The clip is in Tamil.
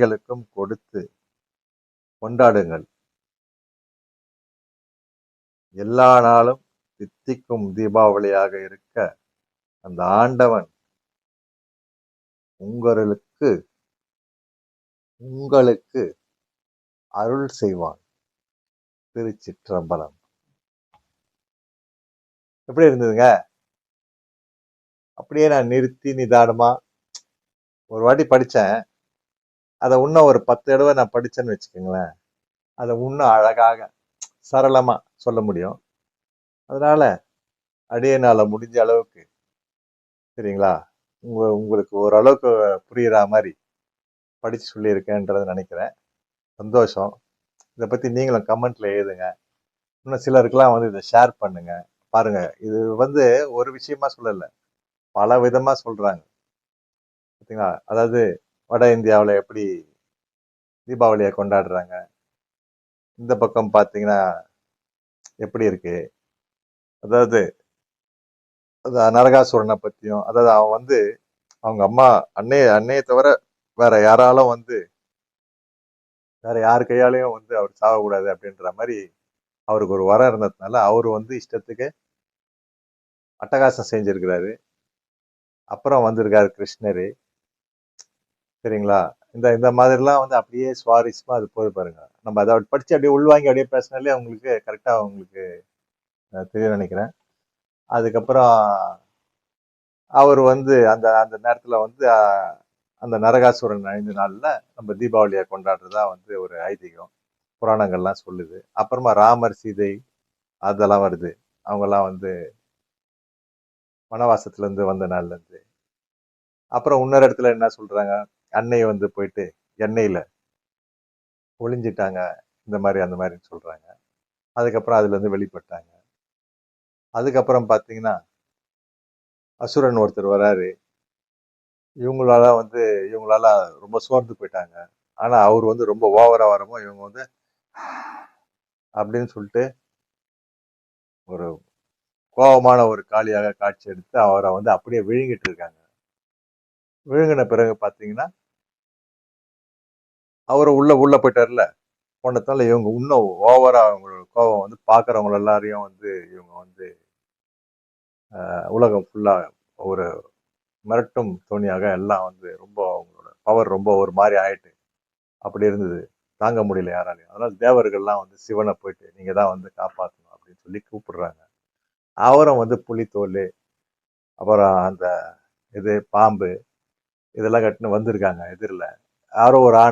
குழந்தைகளுக்கும் கொடுத்து கொண்டாடுங்கள். எல்லா நாளும் தித்திக்கும் தீபாவளியாக இருக்க அந்த ஆண்டவன் உங்களுக்கு உங்களுக்கு அருள் செய்வான். திருச்சிற்றம்பலம். எப்படி இருந்ததுங்க? அப்படியே நான் நிறுத்தி நிதானமா ஒரு வாட்டி படிச்சேன். அதை இன்னும் ஒரு 10 தடவை நான் படிச்சேன்னு வச்சுக்கோங்களேன், அதை இன்னும் அழகாக சரளமா சொல்ல முடியும். அதனால அடியனால முடிஞ்ச அளவுக்கு, சரிங்களா, உங்களுக்கு ஓரளவுக்கு புரியுற மாதிரி படிச்சு சொல்லியிருக்கேன்றதை நினைக்கிறேன். சந்தோஷம். இதை பத்தி நீங்களும் கமெண்ட்ல எழுதுங்க. இன்னும் சிலருக்கெல்லாம் வந்து இதை ஷேர் பண்ணுங்க. பாருங்க, இது வந்து ஒரு விஷயமா சொல்லல, பல விதமா சொல்றாங்க. பார்த்தீங்களா? அதாவது வட இந்தியாவில் எப்படி தீபாவளியை கொண்டாடுறாங்க, இந்த பக்கம் பார்த்தீங்கன்னா எப்படி இருக்கு, அதாவது நரகாசுரனை பத்தியும், அதாவது அவன் வந்து அவங்க அம்மா அன்னையை தவிர வேற யாராலும் வந்து வேற யார் கையாலையும் வந்து அவர் சாகக்கூடாது அப்படின்ற மாதிரி அவருக்கு ஒரு வரம் இருந்ததுனால அவரு வந்து இஷ்டத்துக்கு அட்டகாசம் செஞ்சிருக்கிறாரு. அப்புறம் வந்திருக்காரு கிருஷ்ணரு. சரிங்களா? இந்த இந்த மாதிரிலாம் வந்து அப்படியே சுவாரஸ்யமா அது போய் பாருங்க. நம்ம அதை படிச்சு அப்படியே உள்வாங்கி அப்படியே பேசினாலே அவங்களுக்கு கரெக்டா அவங்களுக்கு தெரியும் நினைக்கிறேன். அதுக்கப்புறம் அவர் வந்து அந்த அந்த நேரத்துல வந்து அந்த நரகாசுரன் 5 நாள்ல நம்ம தீபாவளியை கொண்டாடுறதா வந்து ஒரு ஐதீகம், புராணங்கள்லாம் சொல்லுது. அப்புறமா ராமர் சீதை அதெல்லாம் வருது. அவங்கெல்லாம் வந்து வனவாசத்துல இருந்து வந்த நாள்ல இருந்து. அப்புறம் இன்னொரு இடத்துல என்ன சொல்றாங்க, அன்னை வந்து போயிட்டு எண்ணெயில ஒளிஞ்சிட்டாங்க, இந்த மாதிரி அந்த மாதிரின்னு சொல்றாங்க. அதுக்கப்புறம் அதுல இருந்து வெளிப்பட்டாங்க. அதுக்கப்புறம் பாத்தீங்கன்னா அசுரன் ஒருத்தர் வராரு. இவங்களால ரொம்ப சோர்ந்து போயிட்டாங்க. ஆனா அவர் வந்து ரொம்ப ஓவரா வரவும் இவங்க வந்து அப்படின்னு சொல்லிட்டு ஒரு கோபமான ஒரு காளியாக காட்சி எடுத்து அவரை வந்து அப்படியே விழுங்கிட்டு இருக்காங்க. விழுங்கின பிறகு பாத்தீங்கன்னா அவரை உள்ள போயிட்டார்ல, போனதால இவங்க இன்னும் ஓவரா அவங்களோட கோபம் வந்து பாக்குறவங்க எல்லாரையும் வந்து இவங்க வந்து உலகம் ஃபுல்லா ஒரு மிரட்டும் தோணியாக எல்லாம் வந்து ரொம்ப அவங்களோட பவர் ரொம்ப ஒரு மாதிரி ஆயிட்டு அப்படி இருந்தது. தாங்க முடியல யாராலையும். அதனால தேவர்கள்லாம் வந்து சிவனை போயிட்டு நீங்க தான் வந்து காப்பாற்றணும் அப்படின்னு சொல்லி கூப்பிடுறாங்க. அவரும் வந்து புலித்தோல், அப்புறம் அந்த இது பாம்பு இதெல்லாம் கட்டுன்னு வந்திருக்காங்க எதிரில். யாரோ ஒரு